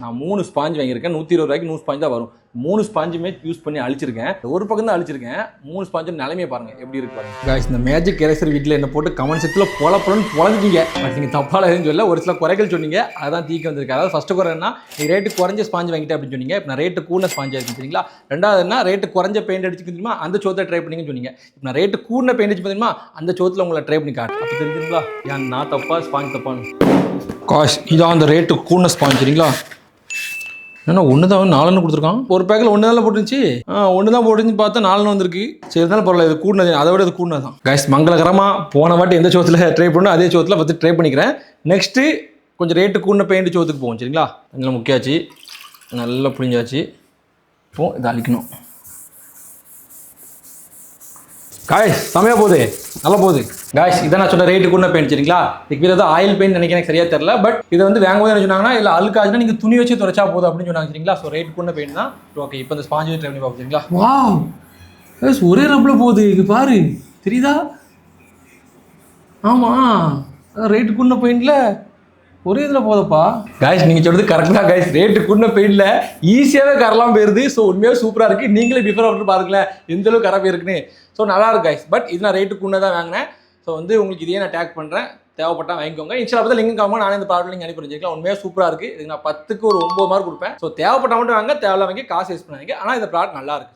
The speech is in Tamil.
நான் 3 ஸ்பாஞ்ச் வாங்கியிருக்கேன். 120 ரூபாய்க்கு 3 ஸ்பாஞ்ச் தான் வரும். 3 ஸ்பாஞ்சுமே யூஸ் பண்ணி அழிச்சிருக்கேன். ஒரு பக்கம் தான் அழிச்சிருக்கேன். 3 ஸ்பாஞ்சோட நிலைமையை பாருங்க எப்படி இருக்கு பாருங்க. गाइस இந்த மேஜிக் எரேசர் வீட்டில் என்ன போட்டு கமெண்ட் செக்ஷன்ல பொலப்பலன்னு பொளந்துட்டீங்க. பட் நீங்க தப்பால எதுவும் சொல்ல, ஒரு சில குறைகள் சொன்னீங்க. அதான் தீக்கு வந்திருக்கு. அதாவது ஃபர்ஸ்ட் குறை என்ன, நீ ரேட்டு குறைஞ்ச ஸ்பாஞ்ச் வாங்கிட்டே அப்படின்னு சொன்னீங்க. இப்போ நான் ரேட்டு கூடின ஸ்பாஞ்ச் இருக்கு சரிங்களா. ரெண்டாவது என்ன, ரேட்டு குறைஞ்ச பெயிண்ட் அடிச்சுக்கு தெரியுமா, அந்த சோத்தை ட்ரை பண்ணிங்கன்னு சொன்னீங்க. இப்போ நான் ரேட்டு கூடின பெயிண்ட் அடிச்சு தெரியுமா, அந்த சோத்துல உங்களை ட்ரை பண்ணி காட்டு. அப்போ தெரிஞ்சுங்களா ஏன் நான் தப்பா ஸ்பாஞ்ச் தப்பான்னு. காஷ் இதான் அந்த ரேட்டு கூடின ஸ்பாஞ்ச் சரிங்களா. ஏன்னா ஒன்று தான் 4 கொடுத்துருக்கான். ஒரு பேக்கில் 1 தான் போட்டுருந்துச்சு. 1 தான் போட்டுருந்துச்சு பார்த்தா 4 வந்திருக்கு. சரி இருந்தாலும் பரவாயில்ல, இது கூடினது, அதை விட இது கூடினது தான். கைஸ் மங்களகரமாக போன வாட்டி எந்த சோத்தில் ட்ரை பண்ணணும் அதே சோத்தில் வந்து ட்ரை பண்ணிக்கிறேன். நெக்ஸ்ட்டு கொஞ்சம் ரேட்டு கூடின பெயிண்ட் சோத்துக்கு போவோம் சரிங்களா. நல்லா முக்கியாச்சு, நல்லா புளிஞ்சாச்சு. இப்போ இதை அழிக்கணும். காய்ஸ் செமையாக போகுது, நல்லா போகுது. காய்ஸ் இதை நான் சொன்ன ரேட்டு கூட பெயிண்ட் சரிங்களா. இதுக்கு பேர் ஏதாவது ஆயில் பெயிண்ட் நினைக்கிறேன், சரியா தெரியல. பட் இதை வந்து வாங்கும்போது என்ன சொன்னாங்கன்னா, இல்லை அழுக்காச்சுன்னா நீங்கள் துணி வச்சு துடைச்சா போதும் அப்படின்னு சொன்னாங்க சரிங்களா. ஸோ ரேட்டு கூட பெயிண்ட் தான். ஓகே இப்போ இந்த ஸ்பாஞ்சு ட்ரை பண்ணி பார்ப்போம் சரிங்களா. வா ஒரே ரப்பில் போகுது, இது பாரு தெரியுதா. ஆமாம் ரேட்டு கூட பெயிண்டில் ஒரே இதில் போதப்பா. காய்ஸ் நீங்கள் சொல்கிறது கரெக்ட் தான் காய்ஸ். ரேட்டு கூட பெயிண்டில் ஈஸியாகவே கரெல்லாம் போயிருது. ஸோ உண்மையாக சூப்பராக இருக்குது. நீங்களே பிஃபோர் ஆஃப்டர் பாருங்களேன் எந்த அளவுக்கு கரை போயிருக்குன்னு. ஸோ நல்லா இருக்கு காய்ஸ். பட் இது நான் ரேட்டு கூட தான் வாங்கினேன். ஸோ வந்து உங்களுக்கு இதையே நான் டேக் பண்ணுறேன், தேவைப்பட்டா வாங்கிக்கோங்க. இன்ஸ்டால பார்த்து லிங்க் காம நானே இந்த ப்ராடக்ட் லிங்க் அனுப்பி வச்சிருக்கேன். உண்மையாக சூப்பராக இருக்குது. இதுக்கு நான் 10க்கு ஒரு 9 மார்க் கொடுப்பேன். ஸோ தேவைப்பட்ட மட்டும் வாங்க, தேவையில்ல வாங்கி காசு யூஸ் பண்ணாதீங்க. ஆனால் இந்த ப்ராடக்ட் நல்லா இருக்குது.